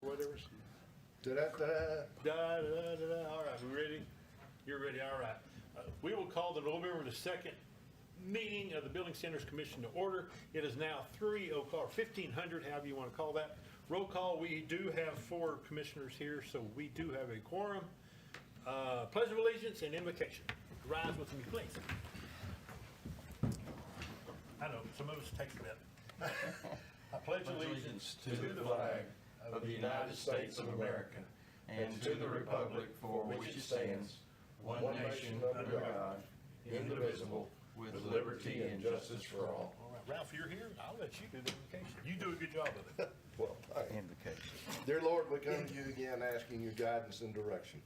Whatever. Da-da-da-da. All right, we ready? You're ready, all right. We will call the November the 2nd meeting of the Building Standards Commission to order. It is now 1500, however you want to call that. Roll call, we do have 4 commissioners here, so we do have a quorum. Pledge of allegiance and invocation. Rise with me, please. I know, some of us take a bit. I pledge allegiance to the flag of the United States of America and to the republic for which it stands, one nation under God, indivisible, with liberty and justice for all. All right, Ralph, you're here. I'll let you do the invocation. You do a good job of it. Well, Invocation. dear Lord, we come to you again asking your guidance and direction.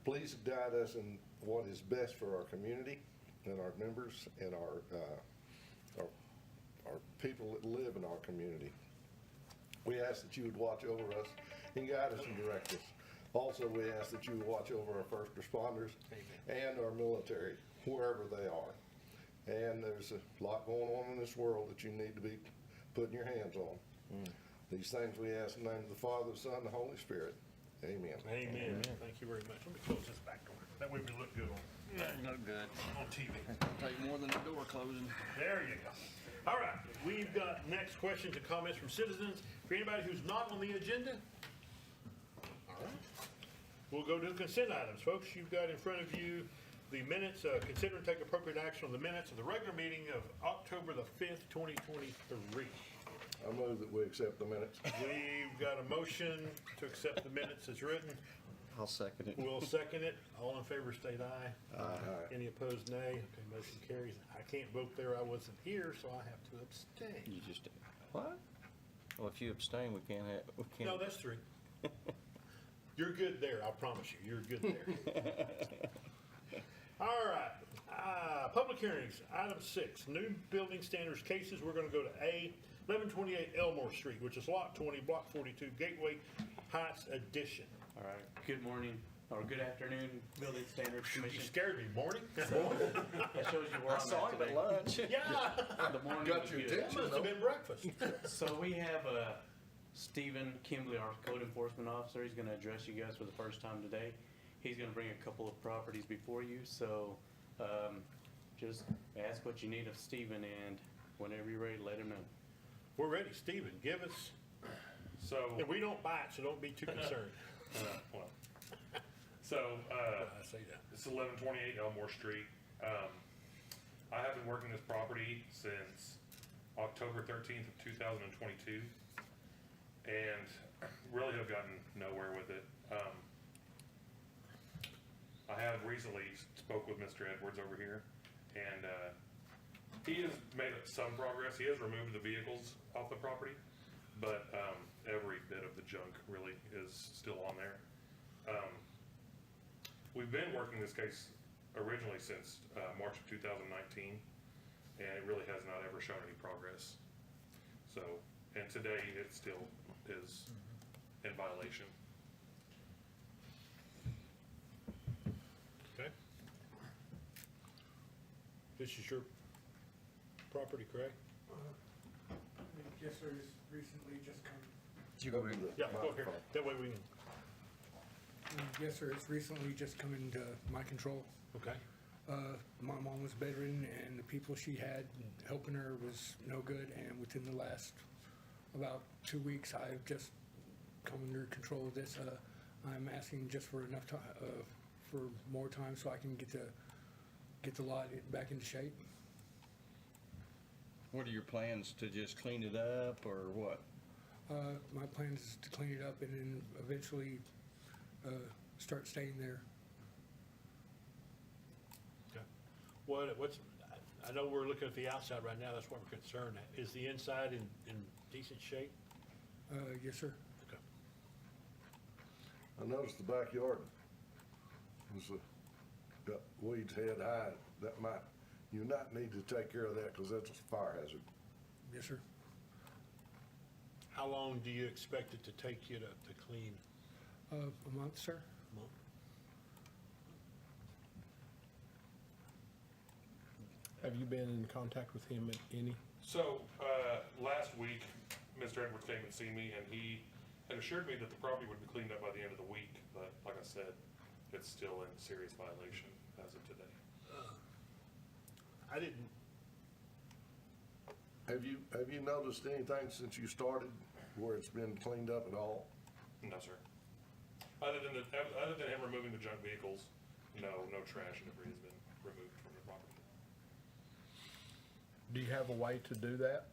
Please guide us in what is best for our community and our members and our people that live in our community. We ask that you would watch over us and guide us and direct us. Also, we ask that you would watch over our first responders and our military, wherever they are. And there's a lot going on in this world that you need to be putting your hands on. These things we ask in the name of the Father, the Son, and the Holy Spirit. Amen. Amen. Thank you very much. Let me close this back door. That way we look good No good. on TV. Take more than the door closing. There you go. All right, we've got next questions and comments from citizens. For anybody who's not on the agenda, all right, we'll go to the consent items. Folks, you've got in front of you the minutes, consider and take appropriate action on the minutes of the regular meeting of October the 5th, 2023. I move that we accept the minutes. We've got a motion to accept the minutes as written. I'll second it. We'll second it. All in favor state aye. Aye. Any opposed, nay. Okay, motion carries. I can't vote there. I wasn't here, so I have to abstain. You just, what? Well, if you abstain, we can't. No, that's 3. You're good there, I promise you. You're good there. All right. Public hearings, item 6, new building standards cases. We're going to go to A, 1128 Elmore Street, which is lot 20, block 42, Gateway Heights Addition. All right, good morning, or good afternoon, Building Standards You Commission. scared me. Morning? That shows you where I'm at today. lunch. Yeah. The morning Got was your good. That attention. must have been breakfast. So we have Stephen Kimbley, our code enforcement officer. He's gonna address you guys for the first time today. He's gonna bring a couple of properties before you, so just ask what you need of Stephen, and whenever you're ready, let him know. We're ready. Stephen, give us. So, And we don't bite, so don't be too concerned. well, so I say that. it's 1128 Elmore Street. I have been working this property since October 13th of 2022, and really have gotten nowhere with it. I have recently spoke with Mr. Edwards over here, and he has made some progress. He has removed the vehicles off the property, but every bit of the junk really is still on there. We've been working this case originally since March of 2019, and it really has not ever shown any progress. So, and today it still is in violation. Okay. This is your property, correct? Yes, sir, it's recently just come, Yeah, go here. That way we can, yes, sir, it's recently just come into my control. okay. My mom was bedridden and the people she had helping her was no good, and within the last about 2 weeks, I've just come under control of this. I'm asking just for enough time, for more time so I can get the lot back into shape. What are your plans, to just clean it up or what? My plan is to clean it up and then eventually start staying there. Okay. What's, I know we're looking at the outside right now, that's what we're concerned at. Is the inside in decent shape? Yes, sir. Okay. I noticed the backyard was got weeds head high. That might, you not need to take care of that because that's a fire hazard. Yes, sir. How long do you expect it to take you to clean? A month, sir. Month? Have you been in contact with him any? So, last week, Mr. Edwards came and see me, and he and assured me that the property would be cleaned up by the end of the week, but like I said, it's still in serious violation as of today. I didn't, Have you noticed anything since you started where it's been cleaned up at all? No, sir. Other than him removing the junk vehicles, no trash and debris has been removed from the property. Do you have a way to do that?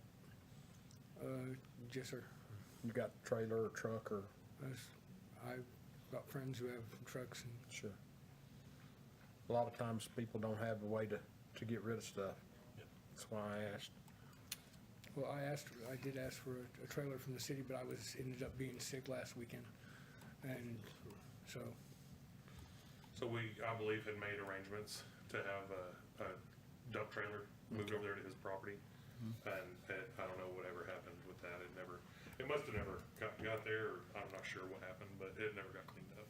Yes, sir. You got trailer or truck or? I've got friends who have trucks and Sure. A lot of times people don't have a way to get rid of stuff. That's why I asked. well, I did ask for a trailer from the city, but ended up being sick last weekend. And so, So I believe, had made arrangements to have a dump trailer moved over there to his property. And I don't know whatever happened with that. It must have never got there, or I'm not sure what happened, but it never got cleaned up.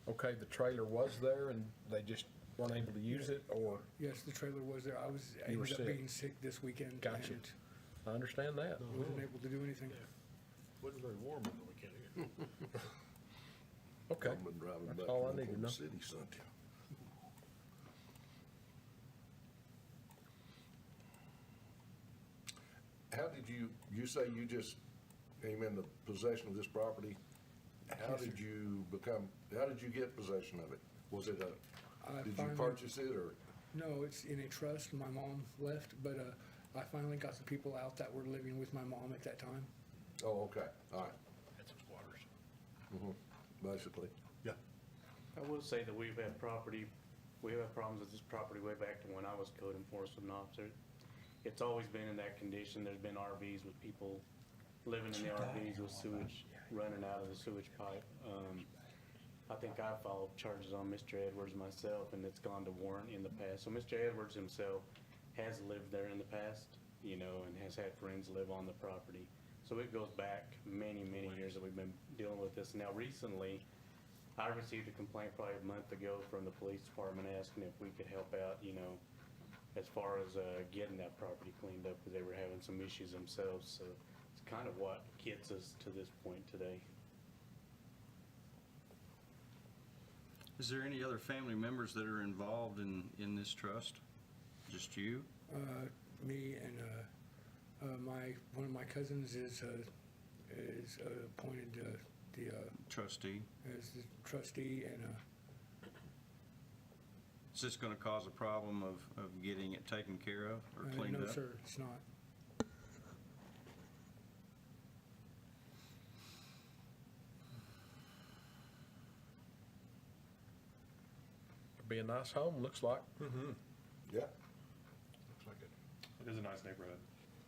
Okay, the trailer was there and they just weren't able to use it, or? yes, the trailer was there. I You were ended up sick. being sick this weekend. Gotcha. And I understand that. wasn't able to do anything. wasn't very warm on the weekend here. Okay. I've been driving That's back all I from need to Oklahoma know. City Sunday. How did you say you just came into possession of this property? How Yes, did sir. how did you get possession of it? Was it I did you finally- purchase it or? No, it's in a trust. My mom left, but I finally got the people out that were living with my mom at that time. Oh, okay, all right, Had some squatters. basically. Yeah. I will say that we've had problems with this property way back to when I was code enforcement officer. It's always been in that condition. There's been RVs with people living in the RVs with sewage running out of the sewage pipe. I think I filed charges on Mr. Edwards myself, and it's gone to warrant in the past. So Mr. Edwards himself has lived there in the past, and has had friends live on the property. So it goes back many, many years that we've been dealing with this. Now, recently, I received a complaint probably a month ago from the police department asking if we could help out, as far as getting that property cleaned up, because they were having some issues themselves. So it's kind of what gets us to this point today. Is there any other family members that are involved in this trust? Just you? Me and one of my cousins is appointed Trustee? as the trustee, and Is this gonna cause a problem of getting it taken care of or cleaned up? no, sir, it's not. It'd be a nice home, looks like. Yeah, Looks like it. It is a nice neighborhood,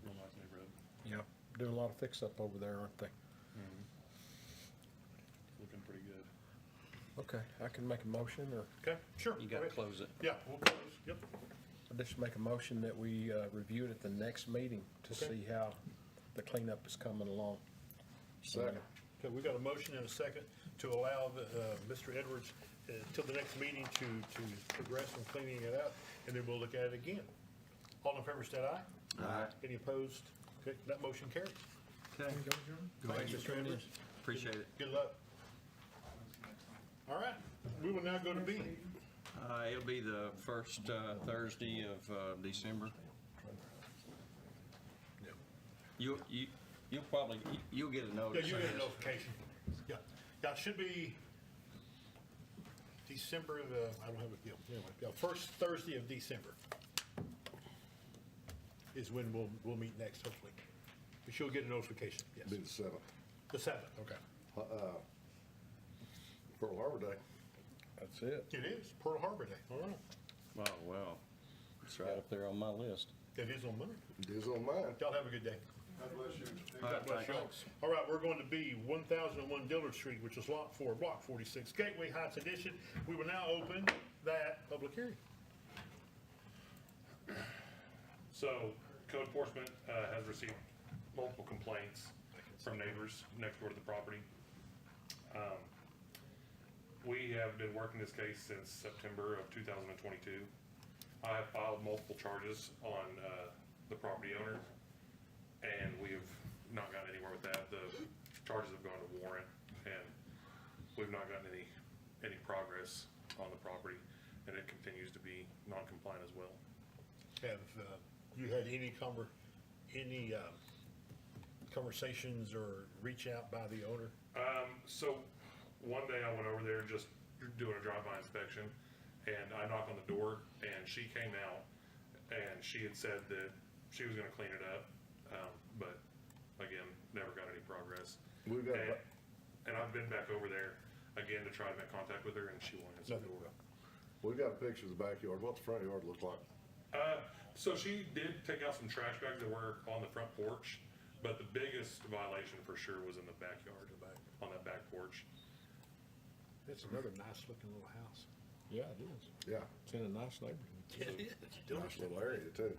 real nice neighborhood. Yeah. Doing a lot of fix up over there, aren't they? Looking pretty good. Okay, I can make a motion, or Okay, sure. You go gotta ahead. close it. Yeah, we'll close, yep. I just make a motion that we review it at the next meeting to Okay. see how the cleanup is coming along. second. Okay, we've got a motion and a second to allow Mr. Edwards till the next meeting to progress in cleaning it up, and then we'll look at it again. All in favor, state aye. Aye. Any opposed? Okay, that motion carries. Okay. Go Thank you, ahead. Mr. Edwards. Appreciate it. Good luck. All right, we will now go to B. It'll be the first Thursday of December. You'll probably, you'll get a Yeah, notice. you I get a guess. notification. Yeah, it should be December, I don't have it, yeah, first Thursday of December is when we'll meet next, hopefully. But you'll get a notification, Be yes. the 7th. The 7th, okay. Pearl Harbor Day. That's it. It is Pearl Harbor Day, all right. Oh, well, it's right up there on my list. It is on Monday. It is on mine. Y'all have a good day. God bless you. All right, Bless y'all. thanks. All right, we're going to be 1001 Dillard Street, which is Lot 4, Block 46, Gateway Heights Edition. We will now open that public hearing. So, code enforcement has received multiple complaints from neighbors next door to the property. We have been working this case since September of 2022. I have filed multiple charges on the property owner, and we have not gotten anywhere with that. The charges have gone to warrant, and we've not gotten any progress on the property, and it continues to be non-compliant as well. Have you had any conversations or reach out by the owner? So one day I went over there just doing a drive-by inspection, and I knocked on the door, and she came out, and she had said that she was gonna clean it up, but again, never got any progress. We've got, And I've been back over there again to try to make contact with her, and she won't answer the door. we've got pictures of the backyard. What's the front yard look like? So she did take out some trash bags that were on the front porch, but the biggest violation for sure was in the backyard, on that back porch. It's another nice looking little house. Yeah, it is. Yeah, It's in a nice neighborhood. It is. nice little area too.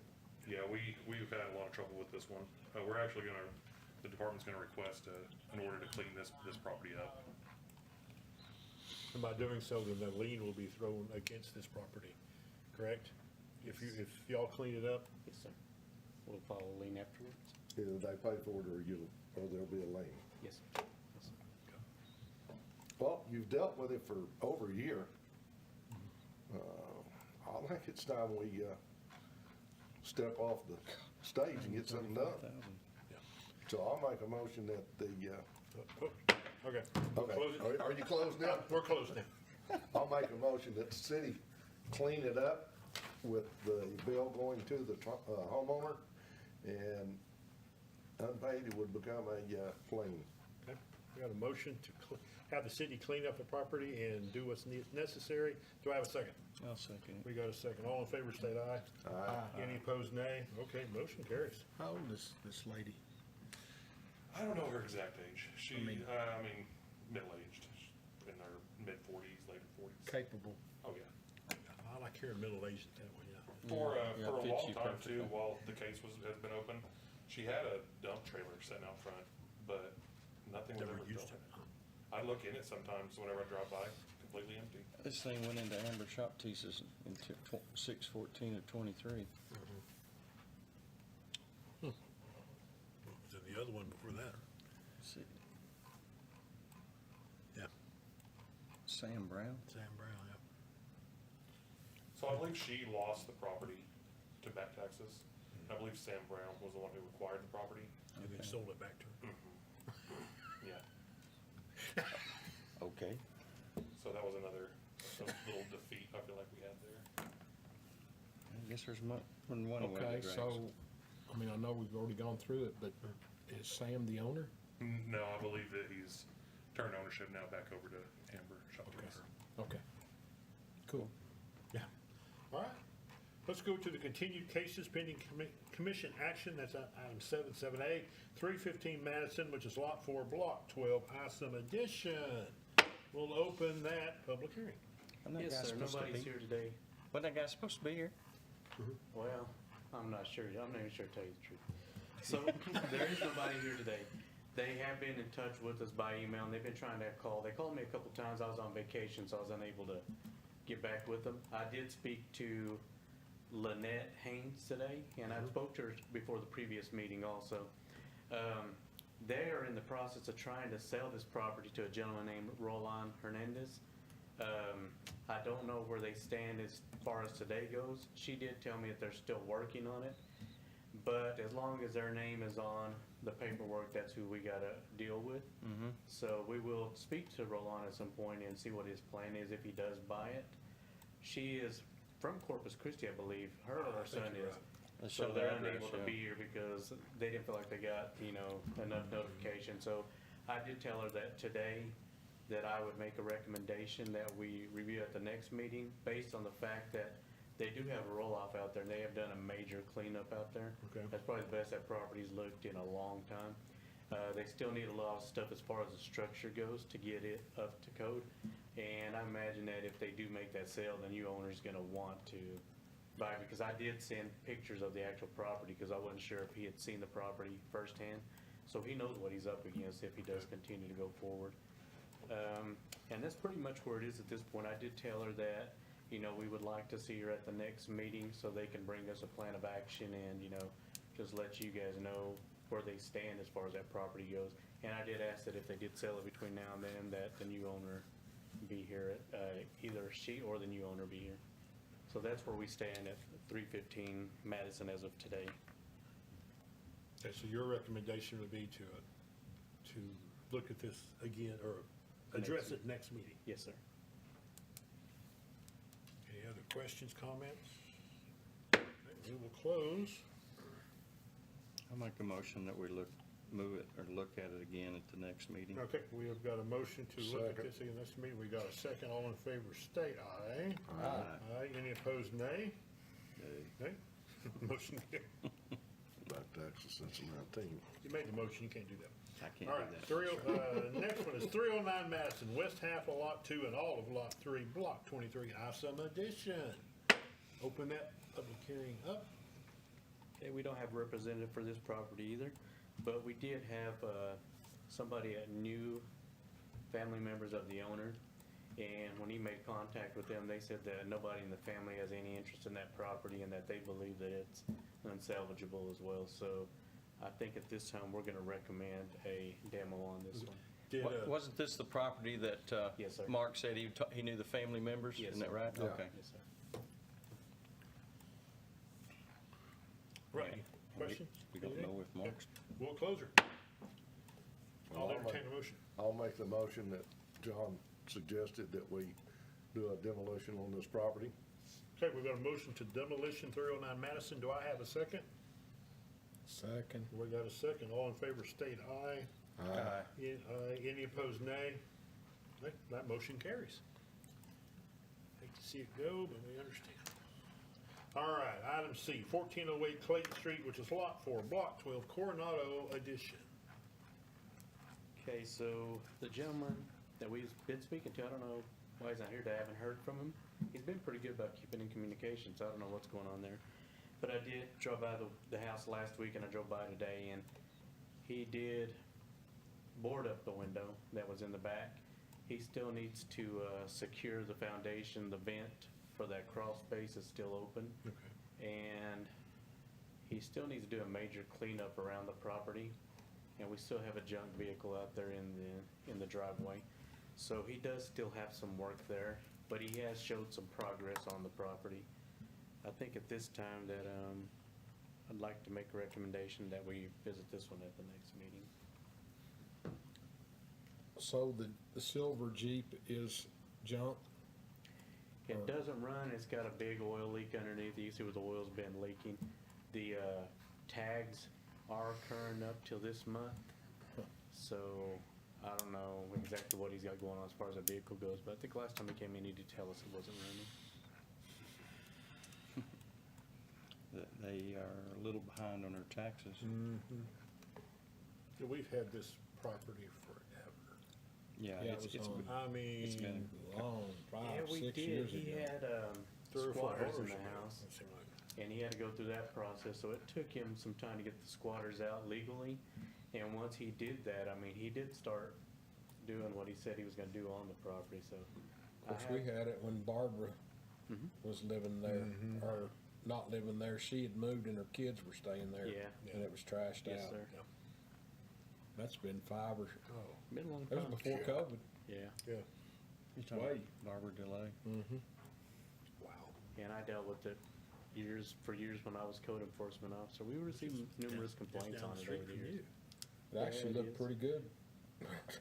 Yeah, we've had a lot of trouble with this one. We're actually the department's gonna request an order to clean this property up. And by doing so, then the lien will be thrown against this property, correct? If y'all clean it up, Yes, sir. We'll follow a lien afterwards. Either they pay for it or there'll be a lien. Yes, sir. Yes, sir. Well, you've dealt with it for over a year. I think it's time we, step off the stage and get something done. So I'll make a motion that okay. okay, Close it. are you closed now? We're closed now. I'll make a motion that the city clean it up with the bill going to the homeowner, and unpaid, it would become a lien. Okay. We got a motion to have the city clean up the property and do what's necessary. Do I have a second? I'll second it. We got a second. All in favor, state aye. Aye. Any opposed, nay? Okay, motion carries. How old is this lady? I don't know her exact age. She, I mean- middle-aged, in her mid-40s, late 40s. Capable. Oh, yeah. I like hearing middle-aged at that one, yeah. For Yeah, a fits long you time too, perfectly. while the case has been open, she had a dump trailer sitting out front, but nothing was Never ever used built. it. I look in it sometimes whenever I drive by, completely empty. This thing went into Amber Shop Teases in 6/14 of 23. Then the other one before that. See, Yeah, Sam Brown. Sam Brown, yeah. So I believe she lost the property to back taxes. I believe Sam Brown was the one who acquired the property. And then sold it back to her. Yeah, Okay. so that was another little defeat I feel like we had there. I guess there's more than one way Okay, to drag. so, I mean, I know we've already gone through it, but is Sam the owner? No, I believe that he's turned ownership now back over to Amber Shop Teases. Okay. Cool. Yeah. All right. Let's go to the continued cases pending commission action. That's item 7A, 315 Madison, which is lot 4, block 12, Isom addition. We'll open that public hearing. Wasn't that guy Yes, sir. supposed to Nobody's be- here today. Wasn't that guy supposed to be here? Well, I'm not sure. I'm not even sure to tell you the truth. So there is nobody here today. They have been in touch with us by email, and they've been trying to have call. They called me a couple times. I was on vacation, so I was unable to get back with them. I did speak to Lynette Haynes today, and I spoke to her before the previous meeting also. They are in the process of trying to sell this property to a gentleman named Roland Hernandez. I don't know where they stand as far as today goes. She did tell me that they're still working on it, but as long as their name is on the paperwork, that's who we gotta deal with. So we will speak to Roland at some point and see what his plan is if he does buy it. She is from Corpus Christi, I believe. Her or her son is. Let's So show they're the address, unable to yeah. be here because they didn't feel like they got, enough notification. So I did tell her that today, that I would make a recommendation that we review at the next meeting based on the fact that they do have a roll-off out there and they have done a major cleanup out there. Okay. That's probably the best that property's looked in a long time. They still need a lot of stuff as far as the structure goes to get it up to code. And I imagine that if they do make that sale, the new owner's gonna want to buy it, because I did send pictures of the actual property, because I wasn't sure if he had seen the property firsthand. So he knows what he's up against if he does continue to go forward. And that's pretty much where it is at this point. I did tell her that, we would like to see her at the next meeting so they can bring us a plan of action and, just let you guys know where they stand as far as that property goes. And I did ask that if they did sell it between now and then, that the new owner be here, either she or the new owner be here. So that's where we stand at 315 Madison as of today. Okay, so your recommendation would be to look at this again, or address it next meeting? Yes, sir. Any other questions, comments? Okay, we will close. I'll make a motion that we move it or look at it again at the next meeting. Okay, we have got a motion to look at Second. this again next meeting. We got a second. All in favor, state aye. Aye. Any opposed, nay? Nay. Motion carried. Back taxes since I'm 19. You made the motion, you can't do that. I can't All do right, that. next one is 309 Madison, west half of Lot 2 and all of Lot 3, Block 23, Isom addition. Open that public hearing up. Okay, we don't have a representative for this property either, but we did have somebody at new family members of the owner. And when he made contact with them, they said that nobody in the family has any interest in that property and that they believe that it's unsalvageable as well. So I think at this time, we're gonna recommend a demo on this one. Did, Wasn't this the property that Yes, sir. Mark said he knew the family members? Yes, Isn't that sir. right? Yeah. Okay. Yes, sir. right, And questions? We don't Anything? know if Mark's, We'll close her. I'll Well, entertain a motion. I'll make the motion that John suggested that we do a demolition on this property. Okay, we've got a motion to demolition 309 Madison. Do I have a second? Second. We got a second. All in favor, state aye. Aye. Any opposed, nay? Okay, that motion carries. Hate to see it go, but we understand. All right, item C, 1408 Clayton Street, which is Lot 4, Block 12, Coronado Edition. Okay, so the gentleman that we've been speaking to, I don't know why he's not here today, I haven't heard from him. He's been pretty good about keeping in communication, so I don't know what's going on there. But I did drive by the house last week and I drove by today, and he did board up the window that was in the back. He still needs to secure the foundation. The vent for that crawl space is still open. And he still needs to do a major cleanup around the property. And we still have a junk vehicle out there in the driveway. So he does still have some work there, but he has showed some progress on the property. I think at this time that I'd like to make a recommendation that we visit this one at the next meeting. So the silver Jeep is junk? It doesn't run, it's got a big oil leak underneath. You see where the oil's been leaking. The tags are current up till this month. So I don't know exactly what he's got going on as far as the vehicle goes, but I think last time he came in, he did tell us it wasn't running. They are a little behind on their taxes. Yeah, we've had this property forever. Yeah, Yeah, it's it was on. I It's mean, been Long, Yeah, 5, we 6 did. years He ago. had 3 or 4 squatters in owners the ago, house, it seemed like. and he had to go through that process. So it took him some time to get the squatters out legally. And once he did that, I mean, he did start doing what he said he was going to do on the property. So I Of course, we have- had it when Barbara Mhm. was living there, or not living there. She had moved and her kids were staying there. Yeah. And it was trashed Yes, out. sir. That's been 5 or, Oh, Been a long that time. was before COVID. Yeah. yeah, You talking Way. Barbara Delay? wow. And I dealt with it for years when I was code enforcement officer. We received numerous complaints down on the it street over the from years. It actually it looked is. pretty good.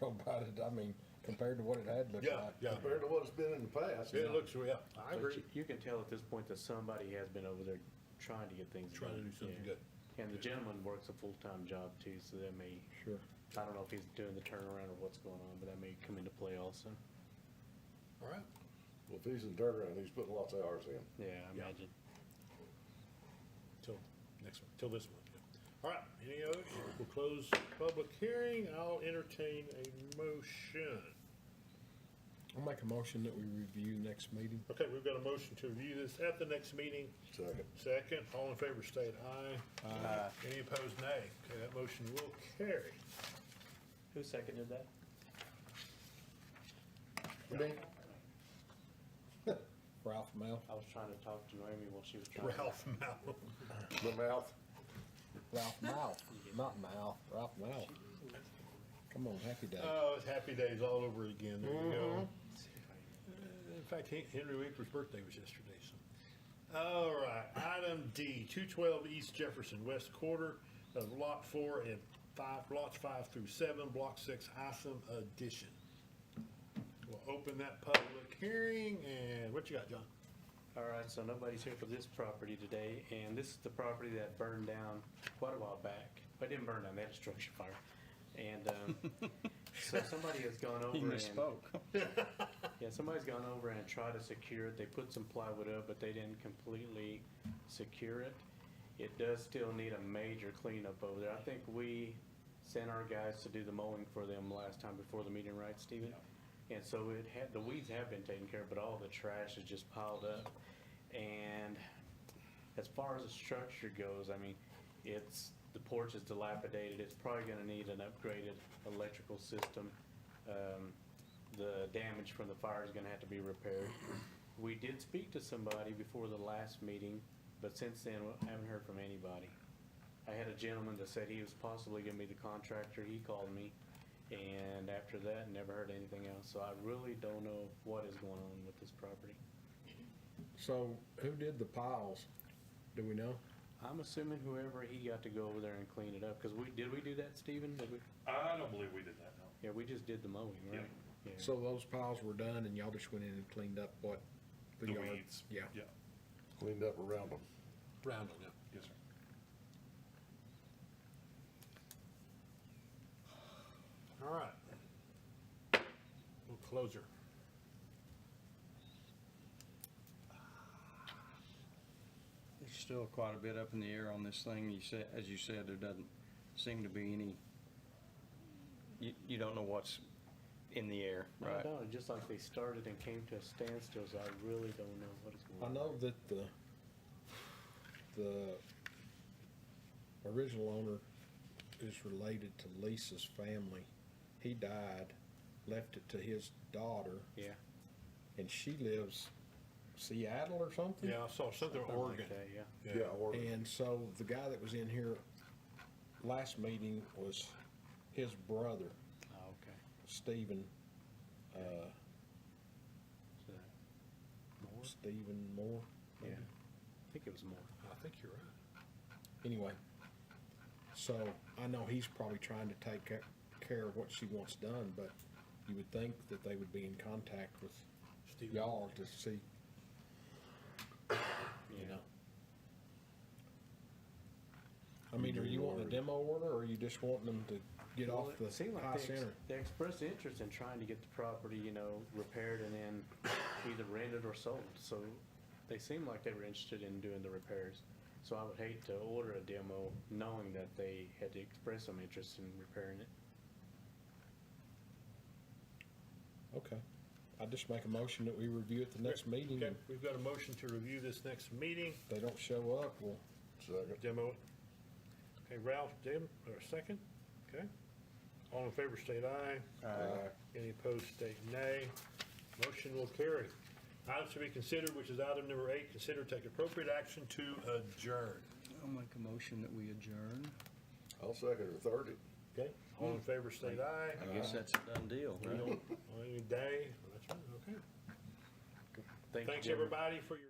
About it, I mean, compared to what it had looked Yeah, like. yeah. Compared to what it's been in the past. It looks, yeah, I But agree. you can tell at this point that somebody has been over there trying to get things done. Trying to do something Yeah. good. And the gentleman works a full-time job too, so that may, Sure. I don't know if he's doing the turnaround or what's going on, but that may come into play also. All right. Well, if he's in turnaround, he's putting lots of hours in. Yeah, I Yeah. imagine. Till next one, till this one. yeah. All right, any other? We'll close public hearing. I'll entertain a motion. I'll make a motion that we review next meeting. Okay, we've got a motion to review this at the next meeting. Second. Second, all in favor state aye. Aye. Any opposed, nay. Okay, that motion will carry. Who seconded that? Me? Ralph Mel. I was trying to talk to Noemi while she was trying. Ralph Mallow. The mouth. Ralph Mouth, not Mouth, Ralph Mouth. Come on, happy day. Oh, it's happy days all over again. There you go. In fact, Henry Weaver's birthday was yesterday. So, all right. Item D, 212 East Jefferson, West Quarter of Lot 4 and 5, lots 5 through 7, Block 6, Isom Addition. We'll open that public hearing, and what you got, John? All right, so nobody's here for this property today, and this is the property that burned down quite a while back. But it didn't burn down, they had a structure fire. And so somebody has gone over He and... misspoke. Yeah, somebody's gone over and tried to secure it. They put some plywood up, but they didn't completely secure it. It does still need a major cleanup over there. I think we sent our guys to do the mowing for them last time before the meeting, right, Stephen? And so the weeds have been taken care of, but all the trash is just piled up. And as far as the structure goes, I mean, the porch is dilapidated. It's probably gonna need an upgraded electrical system. The damage from the fire is gonna have to be repaired. We did speak to somebody before the last meeting, but since then, I haven't heard from anybody. I had a gentleman that said he was possibly gonna be the contractor. He called me, and after that, never heard anything else. So I really don't know what is going on with this property. So who did the piles? Do we know? I'm assuming whoever he got to go over there and clean it up, because did we do that, Stephen? Did we? I don't believe we did that, no. Yeah, we just did the mowing, right? Yeah. So those piles were done and y'all just went in and cleaned up what? The yard? weeds. Yeah. Yeah, Cleaned up around them. Round on it. yes, sir. All right. Little closer. There's still quite a bit up in the air on this thing. You said, as you said, there doesn't seem to be any, you don't know what's in the air, right? No, just like they started and came to a standstill, so I really don't know what is I going on. know that the original owner is related to Lisa's family. He died, left it to his daughter, Yeah. and she lives Seattle or something? Yeah, I saw something Something Oregon. like that, yeah. Yeah, or And so the guy that was in here last meeting was his brother, Oh, okay. Stephen, So, more? Stephen Moore. Yeah. I think it was more. I think you're right. Anyway, so I know he's probably trying to take care of what she wants done, but you would think that they would be in contact with Steve. y'all to see, you know. I mean, are you wanting a demo order, or are you just wanting them to get Well, off the it seemed like high center? they expressed interest in trying to get the property, repaired and then either rented or sold. So they seemed like they were interested in doing the repairs. So I would hate to order a demo knowing that they had to express some interest in repairing it. Okay. I just make a motion that we review it the next meeting, Okay, and we've got a motion to review this next meeting. if they don't show up, we'll second. Demo it. Okay, Ralph, Jim, or second? Okay. All in favor state aye. Any opposed state nay. Motion will carry. Items to be considered, which is item number 8, consider take appropriate action to adjourn. I'll make a motion that we adjourn. I'll second it, 30. Okay, all in favor state aye. I guess that's a done deal, We right? don't, any day, that's right, okay. Thank you, Thanks, gentlemen. everybody, for your.